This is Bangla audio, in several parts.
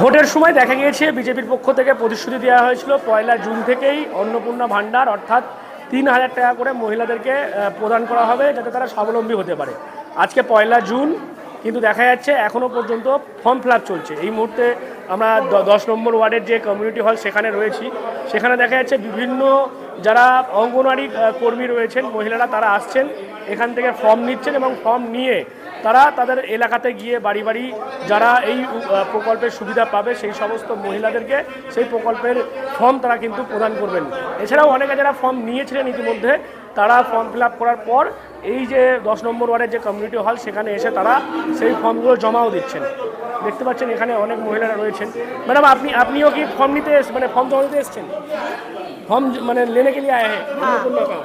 ভোটের সময় দেখা গিয়েছে বিজেপির পক্ষ থেকে প্রতিশ্রুতি দেওয়া হয়েছিল 1 জুন থেকেই অন্নপূর্ণা ভাণ্ডার অর্থাৎ 3000 টাকা করে মহিলাদেরকে প্রদান করা হবে যাতে তারা স্বাবলম্বী হতে পারে। আজকে 1 জুন, কিন্তু দেখা যাচ্ছে এখনও পর্যন্ত ফর্ম ফিল আপ চলছে। এই মুহূর্তে আমরা 10 নম্বর ওয়ার্ডের যে কমিউনিটি হল সেখানে রয়েছি। সেখানে দেখা যাচ্ছে বিভিন্ন যারা অঙ্গনওয়াড়ি কর্মী রয়েছেন মহিলারা, তারা আসছেন এখান থেকে ফর্ম নিচ্ছেন এবং ফর্ম নিয়ে তারা তাদের এলাকাতে গিয়ে বাড়ি বাড়ি যারা এই প্রকল্পের সুবিধা পাবে সেই সমস্ত মহিলাদেরকে সেই প্রকল্পের ফর্ম তারা কিন্তু প্রদান করবেন। এছাড়াও অনেকে যারা ফর্ম নিয়েছিলেন ইতিমধ্যে তারা ফর্ম ফিল আপ করার পর এই যে 10 নম্বর ওয়ার্ডের যে কমিউনিটি হল সেখানে এসে তারা সেই ফর্মগুলো জমাও দিচ্ছেন। দেখতে পাচ্ছেন এখানে অনেক মহিলারা রয়েছেন। ম্যাডাম আপনিও কি ফর্ম নিতে মানে ফর্ম जमा देते एसছেন? फॉर्म मैंने लेने के लिए आए हैं अन्नपूर्णा का।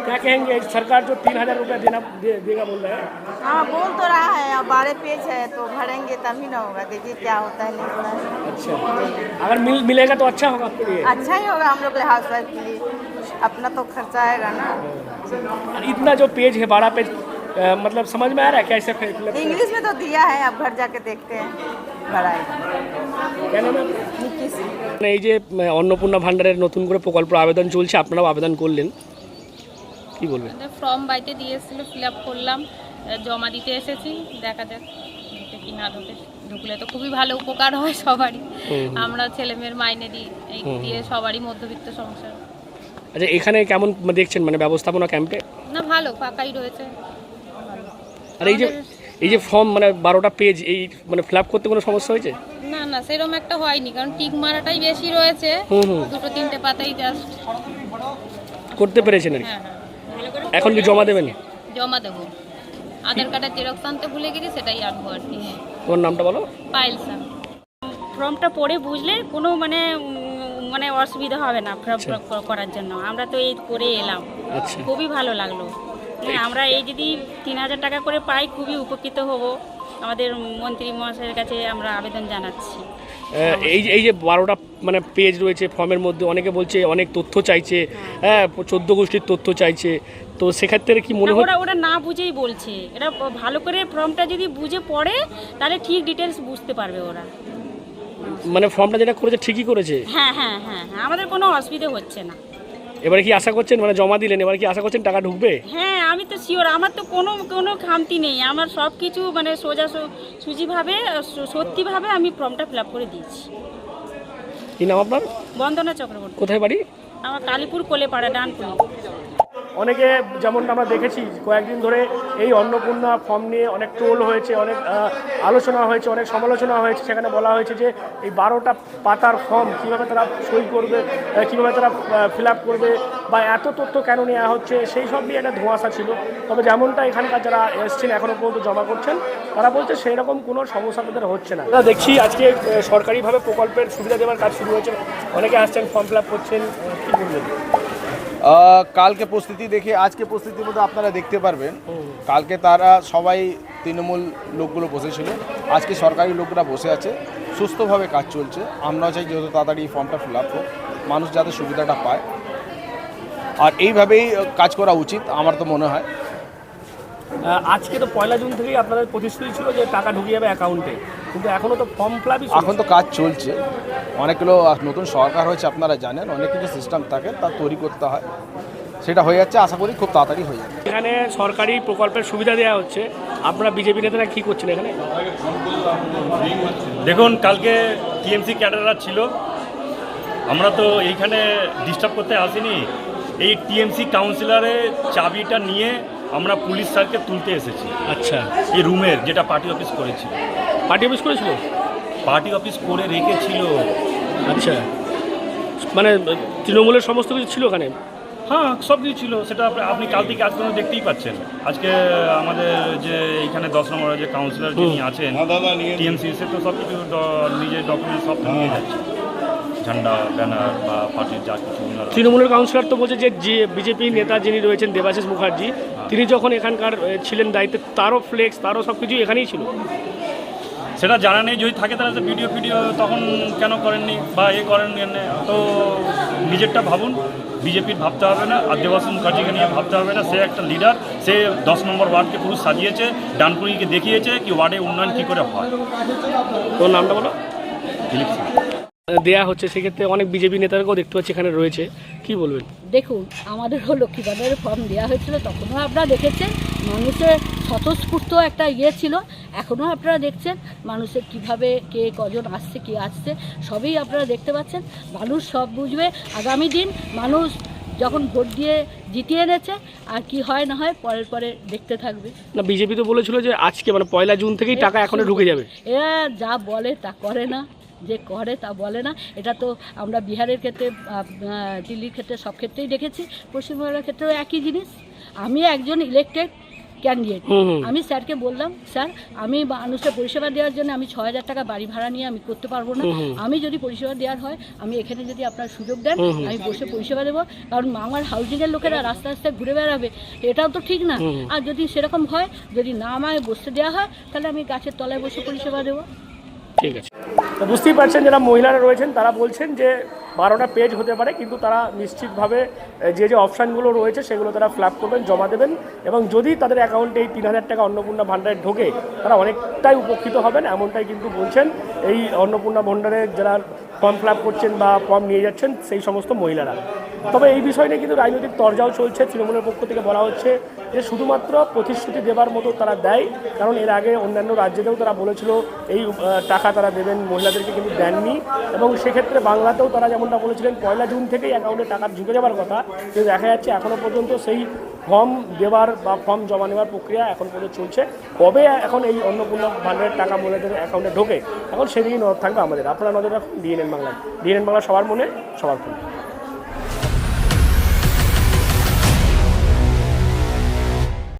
क्या कहेंगे, सरकार जो 3000 रुपया देगा बोल रहा है? हाँ बोल तो रहा है, अब 12 पेज है तो भरेंगे तभी ना होगा, देखिए क्या होता है नहीं होता है। अच्छा, अगर मिलेगा तो अच्छा होगा आपके लिए? अच्छा ही होगा हम लोग के हाउस वाइफ के लिए, अपना तो खर्चा आएगा ना। इतना जो पेज है 12 पेज, मतलब समझ में आ रहा है कैसे? इंग्लिश में तो दिया है, अब घर जाके देखते हैं भराएगा। क्या नाम है? এই যে অন্নপূর্ণা ভাণ্ডারের নতুন করে প্রকল্প আবেদন চলছে, আপনারাও আবেদন করলেন, কি বলবেন? ফর্ম বাড়িতে দিয়েছিল, ফিল আপ করলাম, জমা দিতে এসেছি, দেখা যাক ঢুকে কি না ঢুকে। ঢুকলে তো খুবই ভালো উপকার হয় সবারই। আমরা ছেলে মেয়ের মাইনে দিই, এই দিয়ে সবারই মধ্যবিত্ত সংসার। আচ্ছা, এখানে কেমন দেখছেন মানে ব্যবস্থাপনা ক্যাম্পে? না ভালো, ফাঁকাই রয়েছে। আর এই যে ফর্ম মানে 12টা পেজ, এই মানে ফিল আপ করতে কোনো সমস্যা হয়েছে? না না, সেরকম একটা হয়নি, কারণ টিক মারাটাই বেশি রয়েছে। 2-3টে পাতাই জাস্ট করতে পেরেছেন আর কি। হ্যাঁ, এখন কি জমা দেবেন? জমা দেবো। আধার কার্ডের জেরক্স আনতে ভুলে গেছি, সেটাই আনবো আর কি। তোমার নামটা বলো। পাইলসা। ফর্মটা পড়ে বুঝলে কোনো মানে অসুবিধা হবে না ফর্ম করার জন্য। আমরা তো এই করে এলাম, খুবই ভালো লাগলো। আমরা এই যদি 3000 টাকা করে পাই খুবই উপকৃত হব। আমাদের মন্ত্রী মহাশয়ের কাছে আমরা আবেদন জানাচ্ছি। এই যে 12টা মানে পেজ রয়েছে ফর্মের মধ্যে, অনেকে বলছে অনেক তথ্য চাইছে, হ্যাঁ 14 গোষ্ঠীর তথ্য চাইছে, তো সেক্ষেত্রে কি মনে হয়? ওরা না বুঝেই বলছে। এটা ভালো করে ফর্মটা যদি বুঝে পড়ে তাহলে ঠিক ডিটেলস বুঝতে পারবে ওরা। মানে ফর্মটা যেটা করেছে ঠিকই করেছে? হ্যাঁ হ্যাঁ হ্যাঁ, আমাদের কোনো অসুবিধা হচ্ছে না। এবারে কি আশা করছেন, মানে জমা দিলেন, এবার কি আশা করছেন টাকা ঢুকবে? হ্যাঁ, আমি তো শিওর, আমার তো কোনো খামতি নেই। আমার সব কিছু মানে সুজিভাবে সত্যিভাবে আমি ফর্মটা ফিল আপ করে দিয়েছি। কি নাম আপনার? বন্দনা চক্রবর্তী। কোথায় বাড়ি? আমার কালীপুর কোলেপাড়া, ডানপুর। অনেকে যেমনটা আমরা দেখেছি কয়েকদিন ধরে এই অন্নপূর্ণা ফর্ম নিয়ে অনেক ট্রোল হয়েছে, অনেক আলোচনা হয়েছে, অনেক সমালোচনা হয়েছে। সেখানে বলা হয়েছে যে এই 12টা পাতার ফর্ম কীভাবে তারা সই করবে, কীভাবে তারা ফিল আপ করবে, বা এত তথ্য কেন নেওয়া হচ্ছে, সেই সব নিয়ে একটা ধোঁয়াশা ছিল। তবে যেমনটা এখানকার যারা এসছেন এখনও পর্যন্ত জমা করছেন, তারা বলছে সেই রকম কোনো সমস্যা তাদের হচ্ছে না। আমরা দেখছি আজকে সরকারিভাবে প্রকল্পের সুবিধা দেওয়ার কাজ শুরু হয়েছে, অনেকে আসছেন ফর্ম ফিল আপ করছেন, কী বলবেন? কালকে প্রস্তুতি দেখে আজকে প্রস্তুতির মধ্যে আপনারা দেখতে পারবেন, কালকে তারা সবাই তৃণমূল লোকগুলো বসেছিল, আজকে সরকারি লোকরা বসে আছে, সুস্থভাবে কাজ চলছে। আমরাও চাই যত তাড়াতাড়ি এই ফর্মটা ফিল আপ হোক, মানুষ যাতে সুবিধাটা পায়, আর এইভাবেই কাজ করা উচিত আমার তো মনে হয়। আজকে তো 1 জুন থেকেই আপনাদের প্রতিশ্রুতি ছিল যে টাকা ঢুকে যাবে অ্যাকাউন্টে, কিন্তু এখনও তো ফর্ম ফিল আপই, এখন তো কাজ চলছে। অনেকগুলো নতুন সরকার হয়েছে, আপনারা জানেন, অনেক কিছু সিস্টেম থাকে তা তৈরি করতে হয়, সেটা হয়ে যাচ্ছে, আশা করি খুব তাড়াতাড়ি হয়ে যাবে। এখানে সরকারি প্রকল্পের সুবিধা দেওয়া হচ্ছে, আপনারা বিজেপি নেতারা কী করছেন এখানে? দেখুন, কালকে টিএমসি ক্যাডাররা ছিল, আমরা তো এইখানে ডিস্টার্ব করতে আসিনি। এই টিএমসি কাউন্সিলরের চাবিটা নিয়ে আমরা পুলিশ স্যারকে তুলতে এসেছি। আচ্ছা, এই রুমের যেটা পার্টি অফিস করেছিল। পার্টি অফিস করেছিল? পার্টি অফিস করে রেখেছিল। আচ্ছা, মানে তৃণমূলের সমস্ত কিছু ছিল ওখানে? হ্যাঁ, সব কিছু ছিল। সেটা আপনি কাল থেকে আজ পর্যন্ত দেখতেই পাচ্ছেন। আজকে আমাদের যে এইখানে 10 নম্বরে যে কাউন্সিলর যিনি আছেন টিএমসি, সে তো সব কিছু নিজের ডকুমেন্ট সব নিয়ে যাচ্ছে, ঝান্ডা ব্যানার বা পার্টির যা কিছু। তৃণমূলের কাউন্সিলর তো বলছে যে বিজেপি নেতা যিনি রয়েছেন দেবাশিস মুখার্জি, তিনি যখন এখানকার ছিলেন দায়িত্বে, তারও ফ্লেক্স তারও সব কিছু এখানেই ছিল। সেটা জানা নেই, যদি থাকে তাহলে ভিডিও তখন কেন করেননি বা করেননি, তো নিজেরটা ভাবুন। বিজেপির ভাবতে হবে না, আর দেবাশিস মুখার্জিকে নিয়ে ভাবতে হবে না। সে একটা লিডার, সে 10 নম্বর ওয়ার্ডকে পুরো সাজিয়েছে, ডানকুড়িকে দেখিয়েছে কি ওয়ার্ডে উন্নয়ন কী করে হয়। তোর নামটা বলো। ইলেকশন দেয়া হচ্ছে, সেক্ষেত্রে অনেক বিজেপি নেতারাও দেখতে পাচ্ছি এখানে রয়েছে, কি বলবেন? দেখুন, আমাদেরও লক্ষ্মী ভাণ্ডারের ফর্ম দেওয়া হয়েছিল, তখনও আপনারা দেখেছেন মানুষের স্বতঃস্ফূর্ত একটা ইয়ে ছিল। এখনও আপনারা দেখছেন মানুষের কিভাবে কে কজন আসছে, কে আসছে, সবই আপনারা দেখতে পাচ্ছেন। মানুষ সব বুঝবে। আগামী দিন মানুষ যখন ভোট দিয়ে জিতিয়ে এনেছে, আর কি হয় না হয় পরে দেখতে থাকবে। না, বিজেপি তো বলেছিল যে আজকে মানে 1 জুন থেকেই টাকা এখনো ঢুকে যাবে। এরা যা বলে তা করে না, যে করে তা বলে না। এটা তো আমরা বিহারের ক্ষেত্রে, দিল্লির ক্ষেত্রে, সব ক্ষেত্রেই দেখেছি, পশ্চিমবঙ্গের ক্ষেত্রেও একই জিনিস। আমি একজন ইলেকটেড ক্যান্ডিডেট, আমি স্যারকে বললাম, স্যার আমি মানুষের পরিষেবা দেওয়ার জন্য আমি 6,000 টাকা বাড়ি ভাড়া নিয়ে আমি করতে পারবো না। আমি যদি পরিষেবা দেওয়ার হয়, আমি এখানে যদি আপনার সুযোগ দেন, আমি বসে পরিষেবা দেবো। কারণ আমার হাউজিংয়ের লোকেরা রাস্তা রাস্তায় ঘুরে বেড়াবে, এটাও তো ঠিক না। আর যদি সেরকম হয়, যদি না আমায় বসতে দেওয়া হয়, তাহলে আমি গাছের তলায় বসে পরিষেবা দেবো। ঠিক আছে, তো বুঝতেই পারছেন যারা মহিলারা রয়েছেন তারা বলছেন যে 12টা পেজ হতে পারে, কিন্তু তারা নিশ্চিতভাবে যে অপশানগুলো রয়েছে সেগুলো তারা ফিল আপ করবেন, জমা দেবেন, এবং যদি তাদের অ্যাকাউন্টে এই 3,000 টাকা অন্নপূর্ণা ভাণ্ডারে ঢোকে তারা অনেকটাই উপকৃত হবেন, এমনটাই কিন্তু বলছেন এই অন্নপূর্ণা ভাণ্ডারে যারা ফর্ম ফিল আপ করছেন বা ফর্ম নিয়ে যাচ্ছেন সেই সমস্ত মহিলারা। তবে এই বিষয় নিয়ে কিন্তু রাজনৈতিক তরজাও চলছে। তৃণমূলের পক্ষ থেকে বলা হচ্ছে যে শুধুমাত্র প্রতিশ্রুতি দেবার মতো তারা দেয়, কারণ এর আগে অন্যান্য রাজ্যেতেও তারা বলেছিল এই টাকা তারা দেবেন, মহিলাদেরকে কিন্তু দেননি। এবং সেক্ষেত্রে বাংলাতেও তারা যেমনটা বলেছিলেন 1 জুন থেকেই অ্যাকাউন্টে টাকা ঢুকে যাওয়ার কথা, কিন্তু দেখা যাচ্ছে এখনও পর্যন্ত সেই ফর্ম দেওয়ার বা ফর্ম জমা নেওয়ার প্রক্রিয়া এখন পর্যন্ত চলছে। কবে এখন এই অন্নপূর্ণা ভাণ্ডারের টাকা মহিলাদের অ্যাকাউন্টে ঢোকে, এখন সেদিকেই নজর থাকবে আমাদের। আপনারা নজর রাখুন ডিএনএন বাংলা। ডিএনএন বাংলা সবার মনে, সবার ফোনে।